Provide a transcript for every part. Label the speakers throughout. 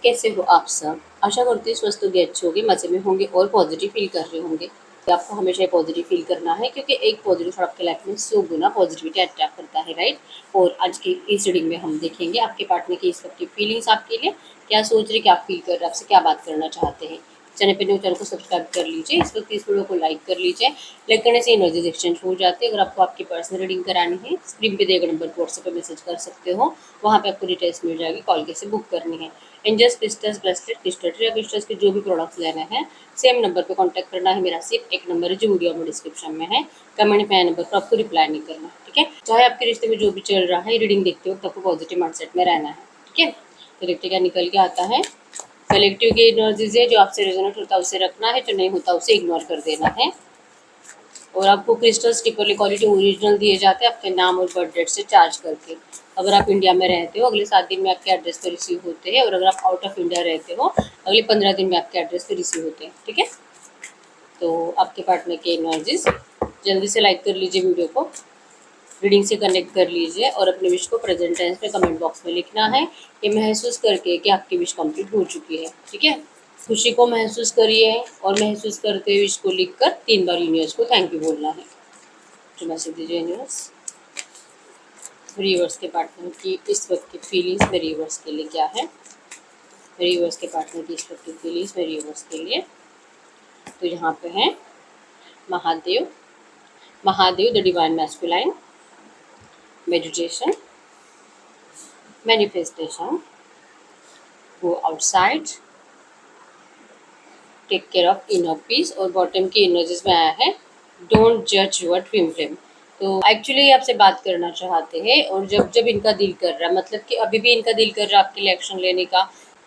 Speaker 1: कैसे हो आप सब? आशा करती हूँ स्वस्थ होंगे, अच्छे होंगे, मज़े में होंगे और पॉजिटिव फील कर रहे होंगे। तो आपको हमेशा ही पॉजिटिव फील करना है क्योंकि एक पॉजिटिव थॉट आपके लाइफ में 100 गुना पॉजिटिविटी अट्रैक्ट करता है, राइट? और आज की इस रीडिंग में हम देखेंगे आपके पार्टनर की इस वक्त की फीलिंग्स आपके लिए, क्या सोच रहे, क्या फील कर रहे हैं, आपसे क्या बात करना चाहते हैं। चैनल पे न्यू, चैनल को सब्सक्राइब कर लीजिए, इस वक्त इस वीडियो को लाइक कर लीजिए। लाइक करने से एनर्जीज एक्सचेंज हो जाती है। अगर आपको आपकी पर्सनल रीडिंग करानी है, स्क्रीन पे दिए गए नंबर पर व्हाट्सएप पे मैसेज कर सकते हो, वहाँ पे आपको डिटेल्स मिल जाएगी, कॉल कैसे बुक करनी है। एंजल्स क्रिस्टल्स ब्रेसलेट क्रिस्टल या क्रिस्टल्स के जो भी प्रोडक्ट्स लेने हैं, सेम नंबर पे कांटेक्ट करना है। मेरा सिर्फ एक नंबर है जो वीडियो में डिस्क्रिप्शन में है। कमेंट में नंबर पर आपको रिप्लाई नहीं करना, ठीक है? चाहे आपके रिश्ते में जो भी चल रहा है, रीडिंग देखते वक्त आपको पॉजिटिव माइंडसेट में रहना है, ठीक है? तो देखते क्या निकल के आता है। कलेक्टिव की एनर्जीज है, जो आपसे रेजोनेट होता है उसे रखना है, जो नहीं होता उसे इग्नोर कर देना है। और आपको क्रिस्टल स्टिकर क्वालिटी ओरिजिनल दिए जाते हैं आपके नाम और बर्थ डेट से चार्ज करके। अगर आप इंडिया में रहते हो अगले 7 दिन में आपके एड्रेस पर रिसीव होते हैं, और अगर आप आउट ऑफ इंडिया रहते हो अगले 15 दिन में आपके एड्रेस पर रिसीव होते हैं, ठीक है? तो आपके पार्टनर के एनर्जीज जल्दी से लाइक कर लीजिए वीडियो को, रीडिंग से कनेक्ट कर लीजिए और अपने विश को प्रेजेंट टेंस में कमेंट बॉक्स में लिखना है, ये महसूस करके कि आपकी विश कंप्लीट हो चुकी है, ठीक है? खुशी को महसूस करिए और महसूस करते हुए इसको लिखकर 3 बार यूनिवर्स को थैंक यू बोलना है। तो मैसेज दीजिए यूनिवर्स, यूनिवर्स के पार्टनर की इस वक्त की फीलिंग्स मेरे यूनिवर्स के लिए क्या है? मेरे यूनिवर्स के पार्टनर की इस वक्त की फीलिंग्स मेरे यूनिवर्स के लिए। तो यहाँ पे है Mahadev, Mahadev the divine masculine, meditation, manifestation, go outside, take care of inner peace, और बॉटम की एनर्जीज में आया है डोंट जज योर ट्विन फ्लेम। तो एक्चुअली आपसे बात करना चाहते हैं, और जब जब इनका दिल कर रहा है, मतलब कि अभी भी इनका दिल कर रहा है आपके लिए एक्शन लेने का।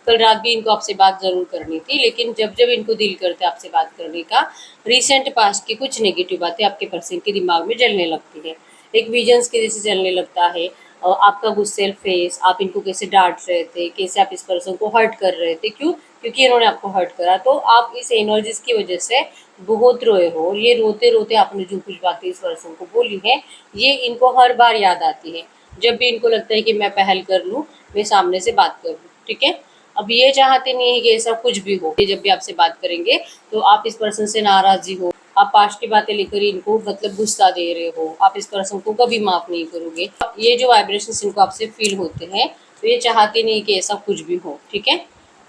Speaker 1: कल रात भी इनको आपसे बात ज़रूर करनी थी, लेकिन जब जब इनको दिल करता है आपसे बात करने का, रिसेंट पास्ट की कुछ नेगेटिव बातें आपके पर्सन के दिमाग में जलने लगती है, एक विजन्स के जैसे चलने लगता है। और आपका गुस्सेल फेस, आप इनको कैसे डांट रहे थे, कैसे आप इस पर्सन को हर्ट कर रहे थे, क्यों? क्योंकि इन्होंने आपको हर्ट करा, तो आप इस एनर्जीज की वजह से बहुत रोए हो, और ये रोते रोते आपने जो कुछ बातें इस पर्सन को बोली है, ये इनको हर बार याद आती है। जब भी इनको लगता है कि मैं पहल कर लूँ, मैं सामने से बात कर लूँ, ठीक है? अब ये चाहते नहीं है कि ऐसा कुछ भी हो। ये जब भी आपसे बात करेंगे तो आप इस पर्सन से नाराज़ी हो, आप पास्ट की बातें लेकर इनको मतलब गुस्सा दे रहे हो, आप इस पर्सन को कभी माफ़ नहीं करोगे। ये जो वाइब्रेशंस इनको आपसे फील होते हैं, तो ये चाहते नहीं कि ऐसा कुछ भी हो, ठीक है?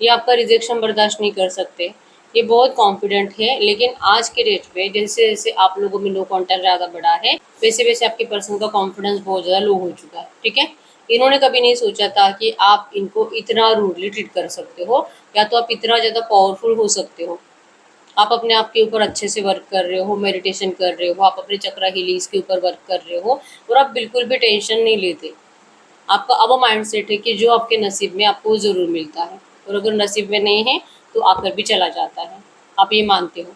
Speaker 1: ये आपका रिजेक्शन बर्दाश्त नहीं कर सकते। ये बहुत कॉन्फिडेंट है, लेकिन आज के डेट पे जैसे जैसे आप लोगों में नो कॉन्टैक्ट ज़्यादा बढ़ा है, वैसे वैसे आपके पर्सन का कॉन्फिडेंस बहुत ज़्यादा लो हो चुका है, ठीक है? इन्होंने कभी नहीं सोचा था कि आप इनको इतना रूडली ट्रीट कर सकते हो, या तो आप इतना ज़्यादा पावरफुल हो सकते हो। आप अपने आप के ऊपर अच्छे से वर्क कर रहे हो, मेडिटेशन कर रहे हो, आप अपने चक्रा हीलिंग्स के ऊपर वर्क कर रहे हो, और आप बिल्कुल भी टेंशन नहीं लेते। आपका अब माइंडसेट है कि जो आपके नसीब में आपको ज़रूर मिलता है, और अगर नसीब में नहीं है तो आकर भी चला जाता है, आप ये मानते हो।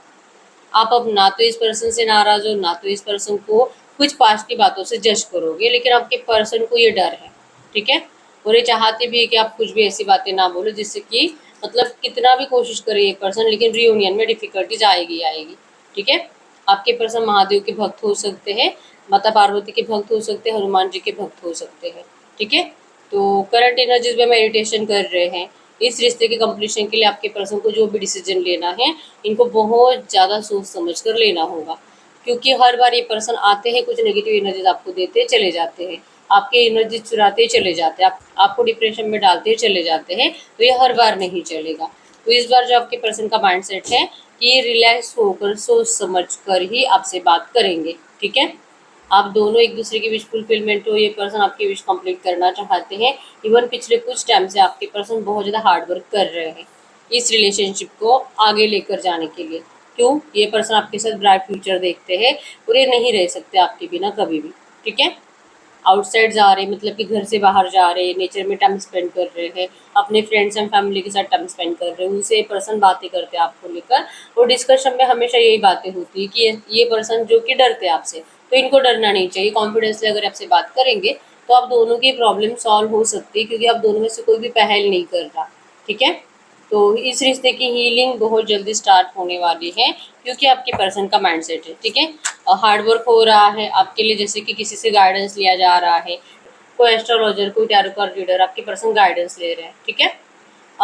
Speaker 1: आप अब ना तो इस पर्सन से नाराज़ हो, ना तो इस पर्सन को कुछ पास्ट की बातों से जज करोगे, लेकिन आपके पर्सन को ये डर है, ठीक है? और ये चाहते भी है कि आप कुछ भी ऐसी बातें ना बोलो जिससे कि मतलब कितना भी कोशिश करे ये पर्सन, लेकिन रीयूनियन में डिफिकल्टीज आएगी आएगी, ठीक है? आपके पर्सन महादेव के भक्त हो सकते हैं, माता पार्वती के भक्त हो सकते हैं, हनुमान जी के भक्त हो सकते हैं, ठीक है? तो करंट एनर्जीज में मेडिटेशन कर रहे हैं। इस रिश्ते के कंप्लीशन के लिए आपके पर्सन को जो भी डिसीजन लेना है, इनको बहुत ज़्यादा सोच समझ कर लेना होगा, क्योंकि हर बार ये पर्सन आते हैं, कुछ नेगेटिव एनर्जीज आपको देते चले जाते हैं, आपके एनर्जी चुराते चले जाते हैं, आपको डिप्रेशन में डालते चले जाते हैं। तो ये हर बार नहीं चलेगा। तो इस बार जो आपके पर्सन का माइंडसेट है कि रिलैक्स होकर सोच समझ कर ही आपसे बात करेंगे, ठीक है? आप दोनों एक दूसरे की विश फुलफिलमेंट हो, ये पर्सन आपकी विश कंप्लीट करना चाहते हैं। इवन पिछले कुछ टाइम से आपके पर्सन बहुत ज़्यादा हार्ड वर्क कर रहे हैं इस रिलेशनशिप को आगे लेकर जाने के लिए। क्यों? ये पर्सन आपके साथ ब्राइट फ्यूचर देखते हैं, और ये नहीं रह सकते आपके बिना कभी भी, ठीक है? आउटसाइड जा रहे हैं, मतलब कि घर से बाहर जा रहे हैं, नेचर में टाइम स्पेंड कर रहे हैं, अपने फ्रेंड्स एंड फैमिली के साथ टाइम स्पेंड कर रहे हैं, उनसे ये पर्सन बातें करते हैं आपको लेकर, और डिस्कशन में हमेशा यही बातें होती है कि ये पर्सन जो कि डरते हैं आपसे, तो इनको डरना नहीं चाहिए। कॉन्फिडेंसली अगर आपसे बात करेंगे तो आप दोनों की प्रॉब्लम सॉल्व हो सकती है, क्योंकि आप दोनों में से कोई भी पहल नहीं कर रहा, ठीक है? तो इस रिश्ते की हीलिंग बहुत जल्दी स्टार्ट होने वाली है, क्योंकि आपके पर्सन का माइंडसेट है, ठीक है? हार्ड वर्क हो रहा है आपके लिए, जैसे कि किसी से गाइडेंस लिया जा रहा है, कोई एस्ट्रोलॉजर, कोई टैरो कार्ड रीडर आपके पर्सन गाइडेंस ले रहे हैं, ठीक है?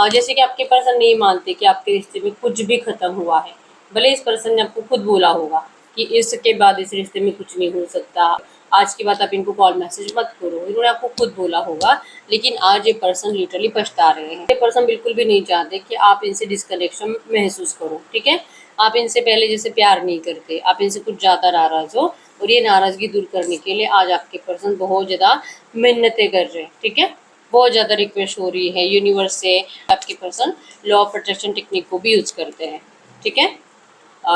Speaker 1: जैसे कि आपके पर्सन नहीं मानते कि आपके रिश्ते में कुछ भी खत्म हुआ है, भले इस पर्सन ने आपको खुद बोला होगा कि इसके बाद इस रिश्ते में कुछ नहीं हो सकता, आज के बाद आप इनको कॉल मैसेज मत करो, इन्होंने आपको खुद बोला होगा, लेकिन आज ये पर्सन लिटरली पछता रहे हैं। ये पर्सन बिल्कुल भी नहीं चाहते कि आप इनसे डिस्कनेक्शन महसूस करो, ठीक है। आप इनसे पहले जैसे प्यार नहीं करते, आप इनसे कुछ ज़्यादा नाराज़ हो, और ये नाराज़गी दूर करने के लिए आज आपके पर्सन बहुत ज़्यादा मिन्नतें कर रहे हैं, ठीक है। बहुत ज़्यादा रिक्वेस्ट हो रही है यूनिवर्स से। आपके person law of attraction technique को भी यूज़ करते हैं, ठीक है।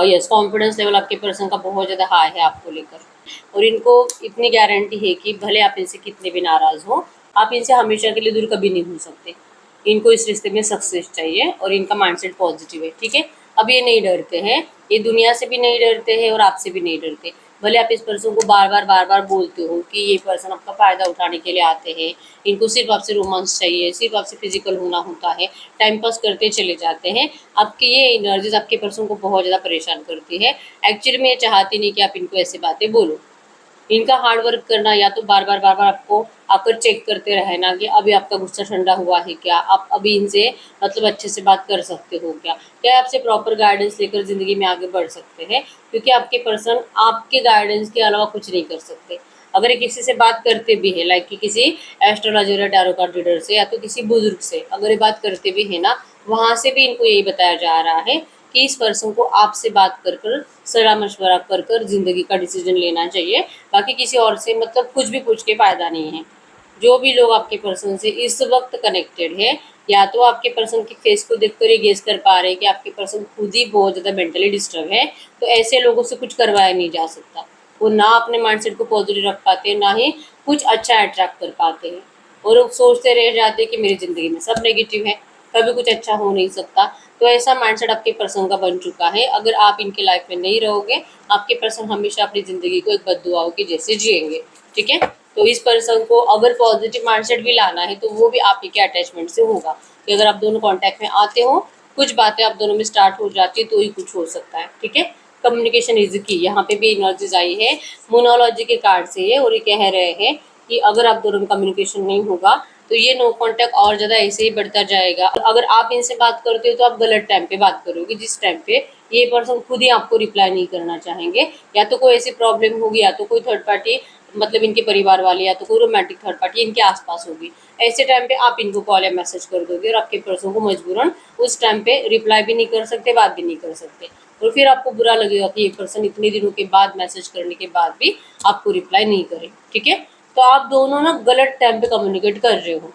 Speaker 1: यस, कॉन्फिडेंस लेवल आपके पर्सन का बहुत ज़्यादा हाई है आपको लेकर, और इनको इतनी गारंटी है कि भले आप इनसे कितने भी नाराज़ हो, आप इनसे हमेशा के लिए दूर कभी नहीं हो सकते। इनको इस रिश्ते में सक्सेस चाहिए और इनका माइंडसेट पॉजिटिव है, ठीक है। अब ये नहीं डरते हैं, ये दुनिया से भी नहीं डरते हैं और आपसे भी नहीं डरते। भले आप इस पर्सन को बार बार बोलते हो कि ये पर्सन आपका फ़ायदा उठाने के लिए आते हैं, इनको सिर्फ आपसे रोमांस चाहिए, सिर्फ आपसे फिजिकल होना होता है, टाइम पास करते चले जाते हैं। आपकी ये एनर्जीज आपके पर्सन को बहुत ज़्यादा परेशान करती है। एक्चुअली में ये चाहती नहीं कि आप इनको ऐसे बातें बोलो। इनका हार्ड वर्क करना या तो बार बार आपको आकर चेक करते रहना कि अभी आपका गुस्सा ठंडा हुआ है क्या, आप अभी इनसे मतलब अच्छे से बात कर सकते हो क्या आपसे प्रॉपर गाइडेंस लेकर ज़िंदगी में आगे बढ़ सकते हैं, क्योंकि आपके पर्सन आपके गाइडेंस के अलावा कुछ नहीं कर सकते। अगर ये किसी से बात करते भी है, लाइक कि किसी एस्ट्रोलॉजर या टैरो कार्ड रीडर से या तो किसी बुजुर्ग से अगर ये बात करते भी है ना, वहाँ से भी इनको यही बताया जा रहा है कि इस पर्सन को आपसे बात कर सलाह मशवरा कर ज़िंदगी का डिसीजन लेना चाहिए। बाकी किसी और से मतलब कुछ भी पूछ के फ़ायदा नहीं है। जो भी लोग आपके पर्सन से इस वक्त कनेक्टेड है, या तो आपके पर्सन के फेस को देखकर ये गेस कर पा रहे हैं कि आपके पर्सन खुद ही बहुत ज़्यादा मेंटली डिस्टर्ब है, तो ऐसे लोगों से कुछ करवाया नहीं जा सकता। वो ना अपने माइंडसेट को पॉजिटिव रख पाते हैं, ना ही कुछ अच्छा अट्रैक्ट कर पाते हैं, और वो सोचते रह जाते हैं कि मेरी ज़िंदगी में सब नेगेटिव है, कभी कुछ अच्छा हो नहीं सकता। तो ऐसा माइंडसेट आपके पर्सन का बन चुका है। अगर आप इनके लाइफ में नहीं रहोगे, आपके पर्सन हमेशा अपनी ज़िंदगी को एक बद्दुआओं की जैसे जिएंगे, ठीक है। तो इस पर्सन को अगर पॉजिटिव माइंडसेट भी लाना है तो वो भी आप ही के अटैचमेंट से होगा, कि अगर आप दोनों कॉन्टैक्ट में आते हो, कुछ बातें आप दोनों में स्टार्ट हो जाती है, तो ही कुछ हो सकता है, ठीक है। कम्युनिकेशन इज की, यहाँ पे भी एनर्जीज आई है मोनोलॉजी के कार्ड से ये, और ये कह रहे हैं कि अगर आप दोनों में कम्युनिकेशन नहीं होगा तो ये नो कांटेक्ट और ज़्यादा ऐसे ही बढ़ता जाएगा। अगर आप इनसे बात करते हो तो आप गलत टाइम पे बात करोगे, जिस टाइम पे ये पर्सन खुद ही आपको रिप्लाई नहीं करना चाहेंगे, या तो कोई ऐसी प्रॉब्लम होगी, या तो कोई थर्ड पार्टी मतलब इनके परिवार वाले, या तो कोई रोमांटिक थर्ड पार्टी इनके आसपास होगी। ऐसे टाइम पे आप इनको कॉल या मैसेज कर दोगे और आपके पर्सन को मजबूरन उस टाइम पे रिप्लाई भी नहीं कर सकते, बात भी नहीं कर सकते, और फिर आपको बुरा लगेगा कि ये पर्सन इतने दिनों के बाद मैसेज करने के बाद भी आपको रिप्लाई नहीं करे, ठीक है। तो आप दोनों ना गलत टाइम पे कम्युनिकेट कर रहे हो।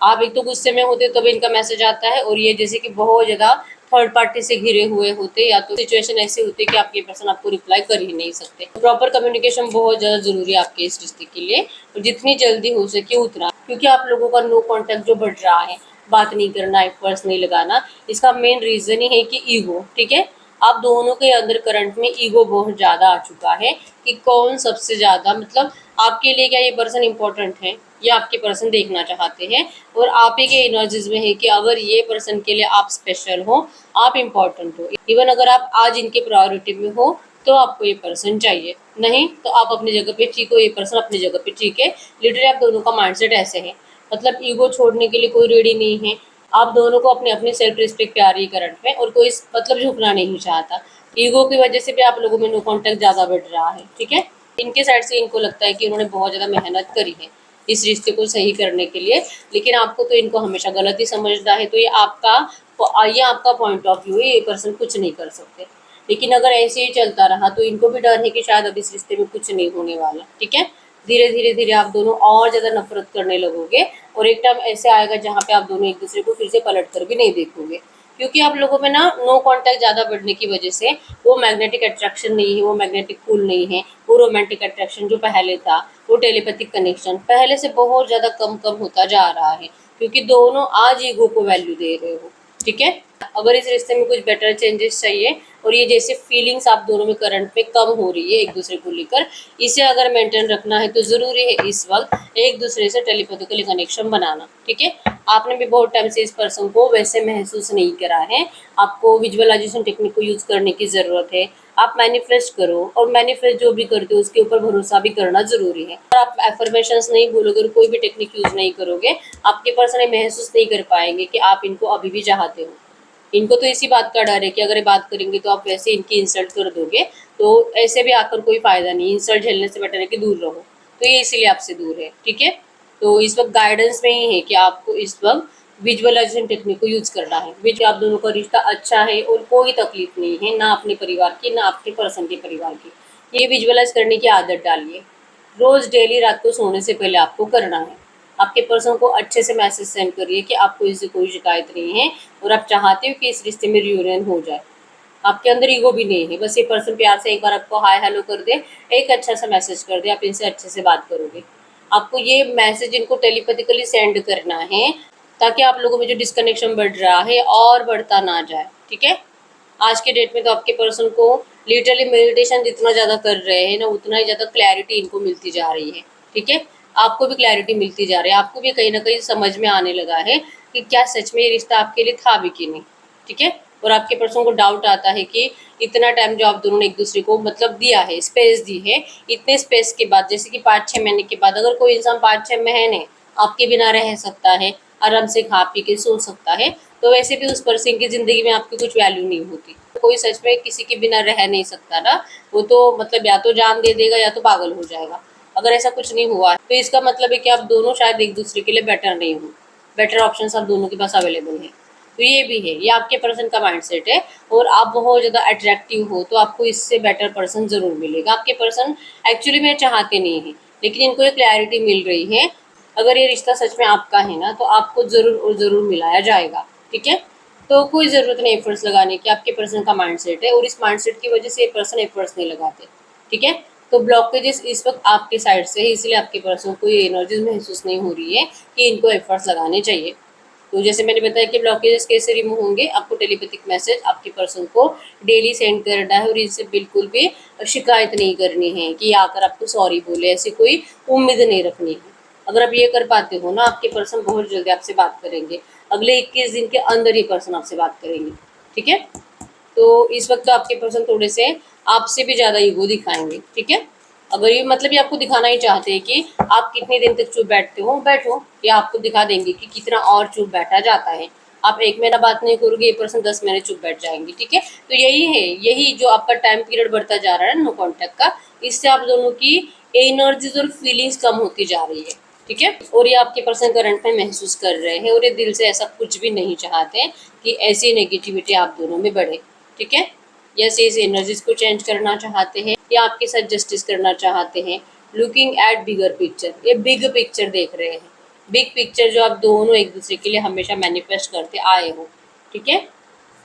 Speaker 1: आप एक तो गुस्से में होते तब इनका मैसेज आता है, और ये जैसे कि बहुत ज़्यादा थर्ड पार्टी से घिरे हुए होते, या तो सिचुएशन ऐसी होती है कि आपके पर्सन आपको रिप्लाई कर ही नहीं सकते। प्रॉपर कम्युनिकेशन बहुत ज़्यादा ज़रूरी है आपके इस रिश्ते के लिए, और जितनी जल्दी हो सके उतना, क्योंकि आप लोगों का नो कॉन्टैक्ट जो बढ़ रहा है, बात नहीं करना, एफर्ट्स नहीं लगाना, इसका मेन रीज़न ही है कि ईगो, ठीक है। आप दोनों के अंदर करंट में ईगो बहुत ज़्यादा आ चुका है कि कौन सबसे ज़्यादा मतलब आपके लिए क्या ये पर्सन इम्पोर्टेंट है, ये आपके पर्सन देखना चाहते हैं, और आप ही के एनर्जीज में है कि अगर ये पर्सन के लिए आप स्पेशल हो, आप इम्पोर्टेंट हो, इवन अगर आप आज इनके प्रायोरिटी में हो तो आपको ये पर्सन चाहिए, नहीं तो आप अपनी जगह पे ठीक हो, ये पर्सन अपनी जगह पे ठीक है। लिटरली आप दोनों का माइंडसेट ऐसे है, मतलब ईगो छोड़ने के लिए कोई रेडी नहीं है। आप दोनों को अपने अपनी सेल्फ रिस्पेक्ट आ रही है करंट में, और कोई मतलब झुकना नहीं चाहता। ईगो की वजह से भी आप लोगों में नो कॉन्टैक्ट ज़्यादा बढ़ रहा है, ठीक है। इनके साइड से इनको लगता है कि उन्होंने बहुत ज़्यादा मेहनत करी है इस रिश्ते को सही करने के लिए, लेकिन आपको तो इनको हमेशा गलत ही समझता है। तो ये आपका पॉइंट ऑफ व्यू है, ये पर्सन कुछ नहीं कर सकते। लेकिन अगर ऐसे ही चलता रहा तो इनको भी डर है कि शायद अब इस रिश्ते में कुछ नहीं होने वाला, ठीक है। धीरे धीरे आप दोनों और ज़्यादा नफरत करने लगोगे, और एक टाइम ऐसे आएगा जहाँ पे आप दोनों एक दूसरे को फिर से पलट कर भी नहीं देखोगे, क्योंकि आप लोगों में ना नो कांटेक्ट ज़्यादा बढ़ने की वजह से वो मैग्नेटिक अट्रैक्शन नहीं है, वो मैग्नेटिक पुल नहीं है, वो रोमांटिक अट्रैक्शन जो पहले था, वो टेलीपैथिक कनेक्शन पहले से बहुत ज़्यादा कम कम होता जा रहा है, क्योंकि दोनों आज ईगो को वैल्यू दे रहे हो, ठीक है। अगर इस रिश्ते में कुछ बेटर चेंजेस चाहिए, और ये जैसे फीलिंग्स आप दोनों में करंट में कम हो रही है एक दूसरे को लेकर, इसे अगर मेंटेन रखना है तो ज़रूरी है इस वक्त एक दूसरे से टेलीपैथिकली कनेक्शन बनाना, ठीक है। आपने भी बहुत टाइम से इस पर्सन को वैसे महसूस नहीं करा है, आपको विजुअलाइजेशन टेक्निक को यूज़ करने की ज़रूरत है। आप मैनिफेस्ट करो, और मैनिफेस्ट जो भी करते हो उसके ऊपर भरोसा भी करना ज़रूरी है। अगर आप एफर्मेशंस नहीं बोलोगे, कोई भी टेक्निक यूज़ नहीं करोगे, आपके पर्सन ये महसूस नहीं कर पाएंगे कि आप इनको अभी भी चाहते हो। इनको तो इसी बात का डर है कि अगर ये बात करेंगे तो आप वैसे इनकी इंसल्ट कर दोगे, तो ऐसे भी आकर कोई फ़ायदा नहीं, इंसल्ट झेलने से बेटर है कि दूर रहो। तो ये इसीलिए आपसे दूर है, ठीक है। तो इस वक्त गाइडेंस में ही है कि आपको इस वक्त विजुअलाइजेशन टेक्निक को यूज़ करना है। विच आप दोनों का रिश्ता अच्छा है और कोई तकलीफ नहीं है, ना अपने परिवार की ना आपके पर्सन के परिवार की। ये विजुअलाइज करने की आदत डालिए। रोज़ डेली रात को सोने से पहले आपको करना है। आपके पर्सन को अच्छे से मैसेज सेंड करिए कि आपको इससे कोई शिकायत नहीं है और आप चाहते हो कि इस रिश्ते में रियूनियन हो जाए। आपके अंदर ईगो भी नहीं है, बस ये पर्सन प्यार से एक बार आपको हाय हेलो कर दे, एक अच्छा सा मैसेज कर दे, आप इनसे अच्छे से बात करोगे। आपको ये मैसेज इनको टेलीपैथिकली सेंड करना है, ताकि आप लोगों में जो डिस्कनेक्शन बढ़ रहा है और बढ़ता ना जाए, ठीक है। आज के डेट में तो आपके पर्सन को लिटरली मेडिटेशन जितना ज़्यादा कर रहे हैं ना, उतना ही ज़्यादा क्लैरिटी इनको मिलती जा रही है, ठीक है। आपको भी क्लैरिटी मिलती जा रही है, आपको भी कहीं ना कहीं समझ में आने लगा है कि क्या सच में ये रिश्ता आपके लिए था भी कि नहीं, ठीक है। और आपके पर्सन को डाउट आता है कि इतना टाइम जो आप दोनों ने एक दूसरे को मतलब दिया है, स्पेस दी है, इतने स्पेस के बाद, जैसे कि 5-6 महीने के बाद अगर कोई इंसान 5-6 महीने आपके बिना रह सकता है, आराम से खा पी के सो सकता है, तो वैसे भी उस पर्सन की ज़िंदगी में आपकी कुछ वैल्यू नहीं होती। कोई सच में किसी के बिना रह नहीं सकता ना, वो तो मतलब या तो जान दे देगा या तो पागल हो जाएगा। अगर ऐसा कुछ नहीं हुआ तो इसका मतलब है कि आप दोनों शायद एक दूसरे के लिए बेटर नहीं हो, बेटर ऑप्शन आप दोनों के पास अवेलेबल है। तो ये भी है, ये आपके पर्सन का माइंडसेट है। और आप बहुत ज़्यादा अट्रैक्टिव हो तो आपको इससे बेटर पर्सन ज़रूर मिलेगा। आपके पर्सन एक्चुअली में चाहते नहीं है, लेकिन इनको ये क्लैरिटी मिल रही है, अगर ये रिश्ता सच में आपका है ना, तो आपको ज़रूर और ज़रूर मिलाया जाएगा, ठीक है। तो कोई ज़रूरत नहीं एफर्ट्स लगाने की, आपके पर्सन का माइंडसेट है और इस माइंडसेट की वजह से ये पर्सन एफर्ट्स नहीं लगाते, ठीक है। तो ब्लॉकेजेस इस वक्त आपके साइड से है, इसलिए आपके पर्सन को ये एनर्जीज महसूस नहीं हो रही है कि इनको एफर्ट्स लगाने चाहिए। तो जैसे मैंने बताया कि ब्लॉकेजेस कैसे रिमूव होंगे, आपको टेलीपैथिक मैसेज आपके पर्सन को डेली सेंड करना है और इनसे बिल्कुल भी शिकायत नहीं करनी है कि आकर आपको सॉरी बोले, ऐसी कोई उम्मीद नहीं रखनी है। अगर आप ये कर पाते हो ना, आपके पर्सन बहुत जल्दी आपसे बात करेंगे। अगले 21 दिन के अंदर ये पर्सन आपसे बात करेंगे, ठीक है। तो इस वक्त तो आपके पर्सन थोड़े से आपसे भी ज़्यादा ईगो दिखाएंगे, ठीक है। अगर ये मतलब ये आपको दिखाना ही चाहते हैं कि आप कितने दिन तक चुप बैठते हो, बैठो, ये आपको दिखा देंगे कि कितना और चुप बैठा जाता है। आप 1 महीना बात नहीं करोगे, ये पर्सन 10 महीने चुप बैठ जाएंगे, ठीक है। तो यही है, यही जो आपका टाइम पीरियड बढ़ता जा रहा है नो कॉन्टैक्ट का, इससे आप दोनों की एनर्जीज और फीलिंग्स कम होती जा रही है, ठीक है। और ये आपके पर्सन करंट में महसूस कर रहे हैं और ये दिल से ऐसा कुछ भी नहीं चाहते कि ऐसी नेगेटिविटी आप दोनों में बढ़े, ठीक है। या से इस एनर्जीज को चेंज करना चाहते हैं या आपके साथ जस्टिस करना चाहते हैं। लुकिंग एट बिगर पिक्चर, ये बिग पिक्चर देख रहे हैं, बिग पिक्चर जो आप दोनों एक दूसरे के लिए हमेशा मैनिफेस्ट करते आए हो, ठीक है।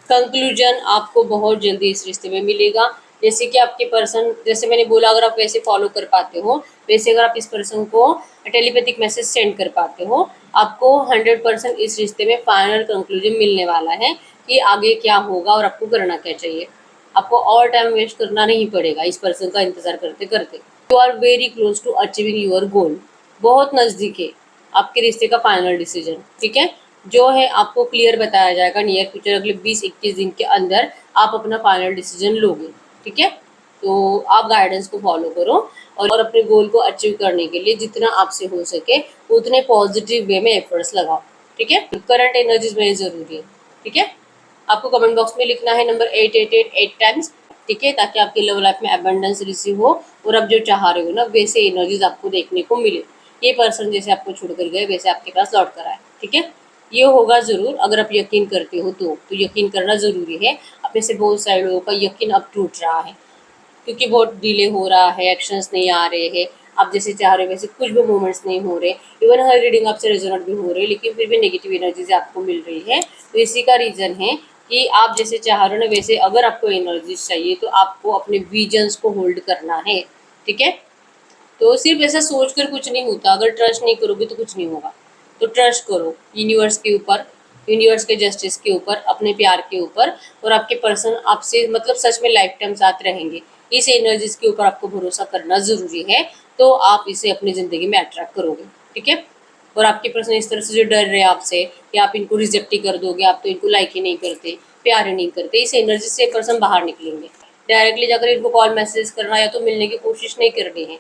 Speaker 1: कंक्लूजन आपको बहुत जल्दी इस रिश्ते में मिलेगा। जैसे कि आपके पर्सन, जैसे मैंने बोला, अगर आप वैसे फॉलो कर पाते हो, वैसे अगर आप इस पर्सन को टेलीपैथिक मैसेज सेंड कर पाते हो, आपको 100% इस रिश्ते में फाइनल कंक्लूजन मिलने वाला है कि आगे क्या होगा और आपको करना क्या चाहिए। आपको और टाइम वेस्ट करना नहीं पड़ेगा इस पर्सन का इंतजार करते करते। You are very close to achieving your goal, बहुत नज़दीक है आपके रिश्ते का फाइनल डिसीजन, ठीक है। जो है आपको क्लियर बताया जाएगा नियर फ्यूचर, अगले 20-21 दिन के अंदर आप अपना फाइनल डिसीजन लोगे, ठीक है। तो आप गाइडेंस को फॉलो करो और अपने गोल को अचीव करने के लिए जितना आपसे हो सके उतने पॉजिटिव वे में एफर्ट्स लगाओ, ठीक है। करंट एनर्जीज में ज़रूरी है, ठीक है। आपको कमेंट बॉक्स में लिखना है नंबर 888 टाइम्स, ठीक है, ताकि आपकी लव लाइफ में अबंडेंस रिसीव हो और आप जो चाह रहे हो ना वैसे एनर्जीज आपको देखने को मिले। ये पर्सन जैसे आपको छोड़ कर गए वैसे आपके पास लौट कर आए, ठीक है। ये होगा ज़रूर, अगर आप यकीन करते हो तो यकीन करना ज़रूरी है। अपने से बहुत सारे लोगों का यकीन अब टूट रहा है क्योंकि बहुत डिले हो रहा है, एक्शंस नहीं आ रहे हैं, आप जैसे चाह रहे हो वैसे कुछ भी मूवमेंट्स नहीं हो रहे। इवन हर रीडिंग आपसे रेजोनेट भी हो रही है, लेकिन फिर भी नेगेटिव एनर्जीज आपको मिल रही है। तो इसी का रीज़न है कि आप जैसे चाह रहे हो ना वैसे अगर आपको एनर्जीज चाहिए तो आपको अपने विजन्स को होल्ड करना है, ठीक है। तो सिर्फ ऐसा सोच कर कुछ नहीं होता, अगर ट्रस्ट नहीं करोगे तो कुछ नहीं होगा। तो ट्रस्ट करो यूनिवर्स के ऊपर, यूनिवर्स के जस्टिस के ऊपर, अपने प्यार के ऊपर, और आपके पर्सन आपसे मतलब सच में लाइफ टाइम साथ रहेंगे। इस एनर्जीज के ऊपर आपको भरोसा करना ज़रूरी है, तो आप इसे अपनी ज़िंदगी में अट्रैक्ट करोगे, ठीक है। और आपके पर्सन इस तरह से जो डर रहे हैं आपसे कि आप इनको रिजेक्ट ही कर दोगे, आप तो इनको लाइक ही नहीं करते, प्यार ही नहीं करते, इस एनर्जी से पर्सन बाहर निकलेंगे। डायरेक्टली जाकर इनको कॉल मैसेज करना या तो मिलने की कोशिश नहीं करनी है।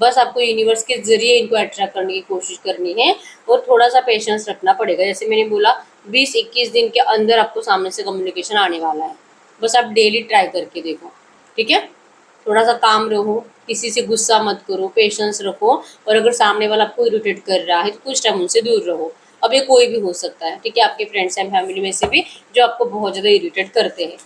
Speaker 1: बस आपको यूनिवर्स के ज़रिए इनको अट्रैक्ट करने की कोशिश करनी है और थोड़ा-सा पेशेंस रखना पड़ेगा। जैसे मैंने बोला 20-21 दिन के अंदर आपको सामने से कम्युनिकेशन आने वाला है। बस आप डेली ट्राई करके देखो, ठीक है? थोड़ा-सा काम रहो, किसी से गुस्सा मत करो, पेशेंस रखो और अगर सामने वाला आपको इरिटेट कर रहा है तो कुछ टाइम उनसे दूर रहो। अब ये कोई भी हो सकता है, ठीक है? आपके फ्रेंड्स एंड फैमिली में से भी जो आपको बहुत ज़्यादा इरिटेट करते हैं।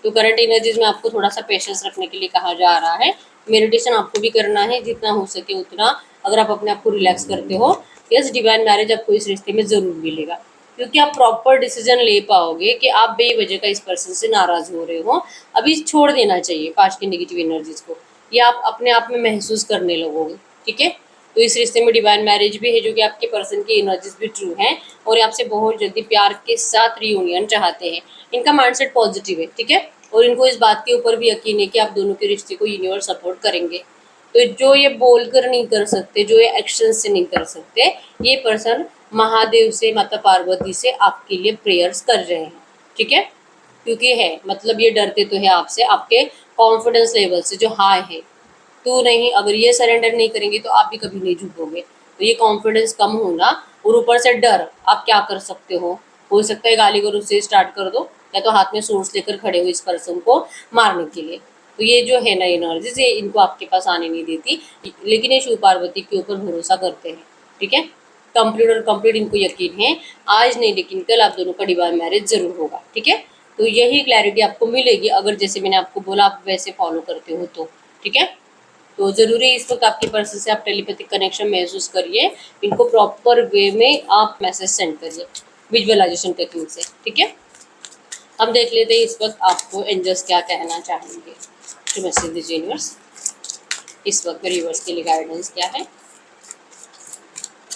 Speaker 1: तो करंट एनर्जीज़ में आपको थोड़ा-सा पेशेंस रखने के लिए कहा जा रहा है। मेडिटेशन आपको भी करना है, जितना हो सके उतना। अगर आप अपने आप को रिलैक्स करते हो, यस डिवाइन मैरिज आपको इस रिश्ते में ज़रूर मिलेगा, क्योंकि आप प्रॉपर डिसीजन ले पाओगे कि आप बेवजह का इस पर्सन से नाराज़ हो रहे हो। अभी छोड़ देना चाहिए पास्ट की नेगेटिव एनर्जीज़ को, ये आप अपने आप में महसूस करने लगोगे, ठीक है? तो इस रिश्ते में डिवाइन मैरिज भी है, जो कि आपके पर्सन की एनर्जीज भी ट्रू हैं और ये आपसे बहुत जल्दी प्यार के साथ रियूनियन चाहते हैं। इनका माइंडसेट पॉजिटिव है, ठीक है? और इनको इस बात के ऊपर भी यकीन है कि आप दोनों के रिश्ते को यूनिवर्स सपोर्ट करेंगे। तो जो ये बोलकर नहीं कर सकते, जो ये एक्शन से नहीं कर सकते, ये पर्सन महादेव से, माता पार्वती से आपके लिए प्रेयर्स कर रहे हैं, ठीक है? क्योंकि है मतलब ये डरते तो है आपसे, आपके कॉन्फिडेंस लेवल से जो हाई है। तो नहीं, अगर ये सरेंडर नहीं करेंगे तो आप भी कभी नहीं झुकोगे। तो ये कॉन्फिडेंस कम होना और ऊपर से डर, आप क्या कर सकते हो सकता है गाली गलौज से स्टार्ट कर दो या तो हाथ में सोर्स लेकर खड़े हो इस पर्सन को मारने के लिए। तो ये जो है ना एनर्जीज, ये इनको आपके पास आने नहीं देती, लेकिन ये शिव पार्वती के ऊपर भरोसा करते हैं, ठीक है? कंप्लीट और कंप्लीट इनको यकीन है, आज नहीं लेकिन कल आप दोनों का डिवाइन मैरिज जरूर होगा, ठीक है? तो यही क्लैरिटी आपको मिलेगी अगर जैसे मैंने आपको बोला आप वैसे फॉलो करते हो तो, ठीक है? तो ज़रूरी इस वक्त आपके पर्सन से आप टेलीपैथिक कनेक्शन महसूस करिए, इनको प्रॉपर वे में आप मैसेज सेंड करिए विजुअलाइजेशन टेक्निक से, ठीक है? अब देख लेते हैं इस वक्त आपको एंजल्स क्या कहना चाहेंगे। तो मैसेज दीजिए यूनिवर्स, इस वक्त रिवर्स के लिए गाइडेंस क्या है।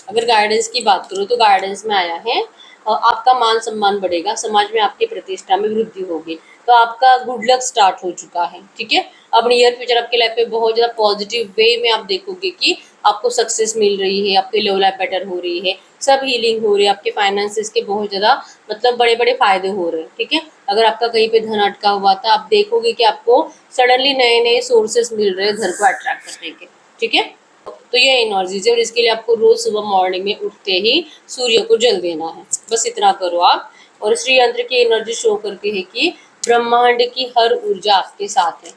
Speaker 1: अगर गाइडेंस की बात करूँ तो गाइडेंस में आया है आपका मान सम्मान बढ़ेगा, समाज में आपकी प्रतिष्ठा में वृद्धि होगी। तो आपका गुड लक स्टार्ट हो चुका है, ठीक है? अब नियर फ्यूचर आपके लाइफ में बहुत ज़्यादा पॉजिटिव वे में आप देखोगे कि आपको सक्सेस मिल रही है, आपकी लव लाइफ बेटर हो रही है, सब हीलिंग हो रही है, आपके फाइनेंसेस के बहुत ज़्यादा मतलब बड़े बड़े फायदे हो रहे हैं, ठीक है? अगर आपका कहीं पे धन अटका हुआ था, आप देखोगे कि आपको सडनली नए नए सोर्सेस मिल रहे हैं घर को अट्रैक्ट करने के, ठीक है? तो ये एनर्जीज है और इसके लिए आपको रोज सुबह मॉर्निंग में उठते ही सूर्य को जल देना है, बस इतना करो आप। और श्री यंत्र की एनर्जी शो करती है कि ब्रह्मांड की हर ऊर्जा आपके साथ है,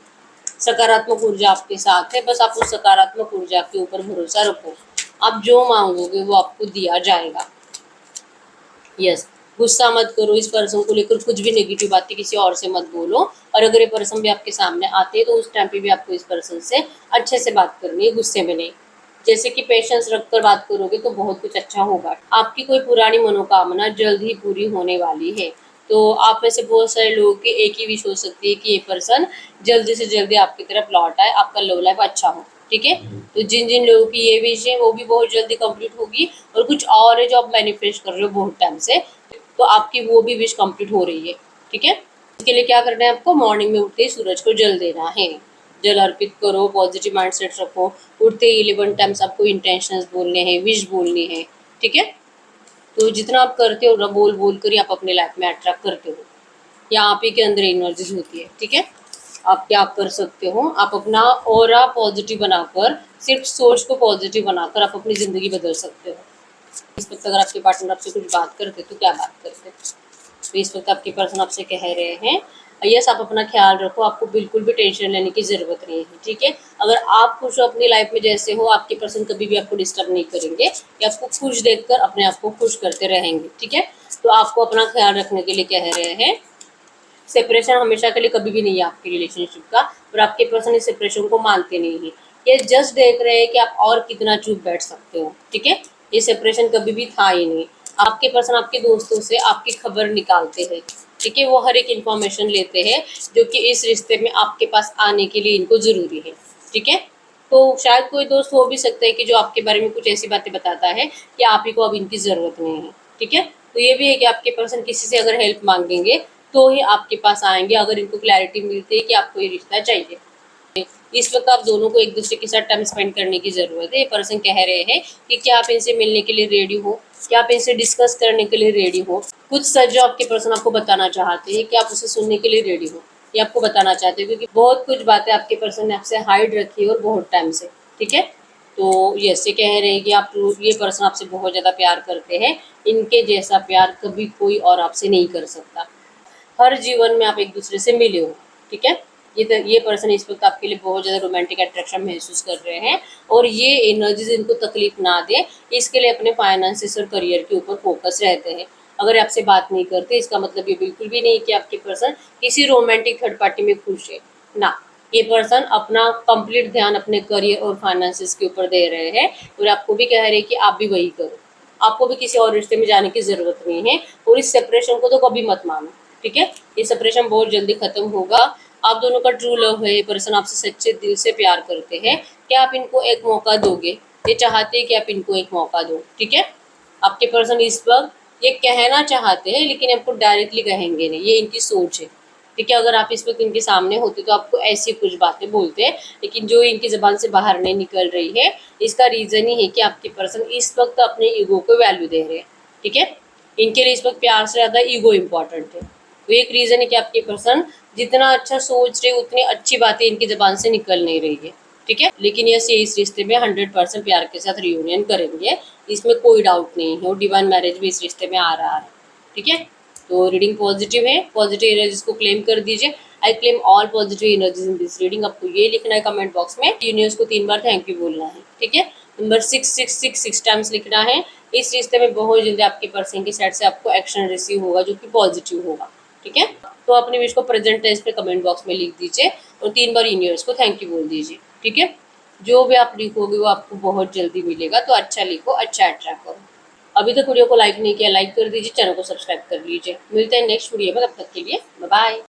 Speaker 1: सकारात्मक ऊर्जा आपके साथ है, बस आप उस सकारात्मक ऊर्जा के ऊपर भरोसा रखो। आप जो मांगोगे वो आपको दिया जाएगा। यस, गुस्सा मत करो, इस पर्सन को लेकर कुछ भी नेगेटिव बातें किसी और से मत बोलो। और अगर ये पर्सन भी आपके सामने आते हैं तो उस टाइम पे भी आपको इस पर्सन से अच्छे से बात करनी है, गुस्से में नहीं। जैसे कि पेशेंस रखकर बात करोगे तो बहुत कुछ अच्छा होगा। आपकी कोई पुरानी मनोकामना जल्द ही पूरी होने वाली है। तो आप में से बहुत सारे लोगों की एक ही विश हो सकती है कि ये पर्सन जल्दी से जल्दी आपकी तरफ लौट आए, आपका लव लाइफ अच्छा हो, ठीक है? तो जिन जिन लोगों की ये विश है वो भी बहुत जल्दी कंप्लीट होगी। और कुछ और है जो आप मैनिफेस्ट कर रहे हो बहुत टाइम से, तो आपकी वो भी विश कंप्लीट हो रही है, ठीक है? इसके लिए क्या करना है आपको, मॉर्निंग में उठते ही सूरज को जल देना है, जल अर्पित करो, पॉजिटिव माइंड सेट रखो। उठते ही 11 टाइम्स आपको इंटेंशंस बोलने हैं, विश बोलनी है, ठीक है? तो जितना आप करते हो ना बोल बोल कर ही आप अपने लाइफ में अट्रैक्ट करते हो, या आप ही के अंदर एनर्जीज होती है, ठीक है? आप क्या कर सकते हो, आप अपना ऑरा पॉजिटिव बनाकर, सिर्फ सोच को पॉजिटिव बनाकर आप अपनी ज़िंदगी बदल सकते हो। इस वक्त अगर आपके पार्टनर आपसे कुछ बात करते तो क्या बात करते? तो इस वक्त आपके पर्सन आपसे कह रहे हैं यस आप अपना ख्याल रखो, आपको बिल्कुल भी टेंशन लेने की ज़रूरत नहीं है, ठीक है? अगर आप खुश हो अपनी लाइफ में जैसे हो, आपके पर्सन कभी भी आपको डिस्टर्ब नहीं करेंगे, या आपको खुश देखकर अपने आप को खुश करते रहेंगे, ठीक है? तो आपको अपना ख्याल रखने के लिए कह रहे हैं। सेपरेशन हमेशा के लिए कभी भी नहीं है आपकी रिलेशनशिप का, और आपके पर्सन इस सेपरेशन को मानते नहीं है। ये जस्ट देख रहे हैं कि आप और कितना चुप बैठ सकते हो, ठीक है? ये सेपरेशन कभी भी था ही नहीं। आपके पर्सन आपके दोस्तों से आपकी खबर निकालते हैं, ठीक है? वो हर एक इन्फॉर्मेशन लेते हैं जो कि इस रिश्ते में आपके पास आने के लिए इनको ज़रूरी है, ठीक है? तो शायद कोई दोस्त हो भी सकता है कि जो आपके बारे में कुछ ऐसी बातें बताता है कि आप ही को अब इनकी ज़रूरत नहीं है, ठीक है? तो ये भी है कि आपके पर्सन किसी से अगर हेल्प मांगेंगे तो ही आपके पास आएंगे, अगर इनको क्लैरिटी मिलती है कि आपको ये रिश्ता चाहिए। इस वक्त आप दोनों को एक दूसरे के साथ टाइम स्पेंड करने की ज़रूरत है। ये पर्सन कह रहे हैं कि क्या आप इनसे मिलने के लिए रेडी हो, क्या आप इनसे डिस्कस करने के लिए रेडी हो। कुछ सच जो आपके पर्सन आपको बताना चाहते हैं कि आप उसे सुनने के लिए रेडी हो, ये आपको बताना चाहते हैं, क्योंकि बहुत कुछ बातें आपके पर्सन ने आपसे हाइड रखी है और बहुत टाइम से। ठीक है, तो ये कह रहे हैं कि आप ये पर्सन आपसे बहुत ज़्यादा प्यार करते हैं, इनके जैसा प्यार कभी कोई और आपसे नहीं कर सकता। हर जीवन में आप एक दूसरे से मिले हो। ठीक है, ये पर्सन इस वक्त आपके लिए बहुत ज़्यादा रोमांटिक अट्रैक्शन महसूस कर रहे हैं, और ये एनर्जीज इनको तकलीफ ना दे, इसके लिए अपने फाइनेंसेस और करियर के ऊपर फोकस रहते हैं। अगर आपसे बात नहीं करते, इसका मतलब ये बिल्कुल भी नहीं कि आपके पर्सन किसी रोमांटिक थर्ड पार्टी में खुश है ना। ये पर्सन अपना कंप्लीट ध्यान अपने करियर और फाइनेंसेस के ऊपर दे रहे हैं, और आपको भी कह रहे हैं कि आप भी वही करो। आपको भी किसी और रिश्ते में जाने की ज़रूरत नहीं है, और इस सेपरेशन को तो कभी मत मानो। ठीक है, ये सेपरेशन बहुत जल्दी खत्म होगा। आप दोनों का ट्रू लव है, ये पर्सन आपसे सच्चे दिल से प्यार करते हैं। क्या आप इनको एक मौका दोगे? ये चाहते हैं कि आप इनको एक मौका दो। ठीक है, आपके पर्सन इस वक्त ये कहना चाहते हैं, लेकिन आपको डायरेक्टली कहेंगे नहीं, ये इनकी सोच है। ठीक है, अगर आप इस वक्त इनके सामने होते तो आपको ऐसी कुछ बातें बोलते हैं, लेकिन जो इनकी ज़बान से बाहर नहीं निकल रही है, इसका रीज़न ही है कि आपके पर्सन इस वक्त अपने ईगो को वैल्यू दे रहे हैं। ठीक है, इनके लिए इस वक्त प्यार से ज़्यादा ईगो इम्पॉर्टेंट है। तो एक रीज़न है कि आपके पर्सन जितना अच्छा सोच रहे, उतनी अच्छी बातें इनकी ज़बान से निकल नहीं रही है। ठीक है, लेकिन ये इस रिश्ते में 100% प्यार के साथ रियूनियन करेंगे, इसमें कोई डाउट नहीं है, और डिवाइन मैरिज भी इस रिश्ते में आ रहा है। ठीक है, तो रीडिंग पॉजिटिव है, पॉजिटिव एनर्जीज को क्लेम कर दीजिए। I claim all positive energies in this reading. आपको ये लिखना है कमेंट बॉक्स में, यूनिवर्स को 3 बार थैंक यू बोलना है। ठीक है, नंबर 666 टाइम्स लिखना है। इस रिश्ते में बहुत जल्दी आपके पर्सन की साइड से आपको एक्शन रिसीव होगा, जो कि पॉजिटिव होगा। ठीक है, तो अपने विश को प्रेजेंट टेंस पे कमेंट बॉक्स में लिख दीजिए, और 3 बार यूनिवर्स को थैंक यू बोल दीजिए। ठीक है, जो भी आप लिखोगे वो आपको बहुत जल्दी मिलेगा, तो अच्छा लिखो, अच्छा अट्रैक्ट करो। अभी तक वीडियो को लाइक नहीं किया, लाइक कर दीजिए, चैनल को सब्सक्राइब कर लीजिए। मिलते हैं नेक्स्ट वीडियो में, तब तक के लिए बाय बाय।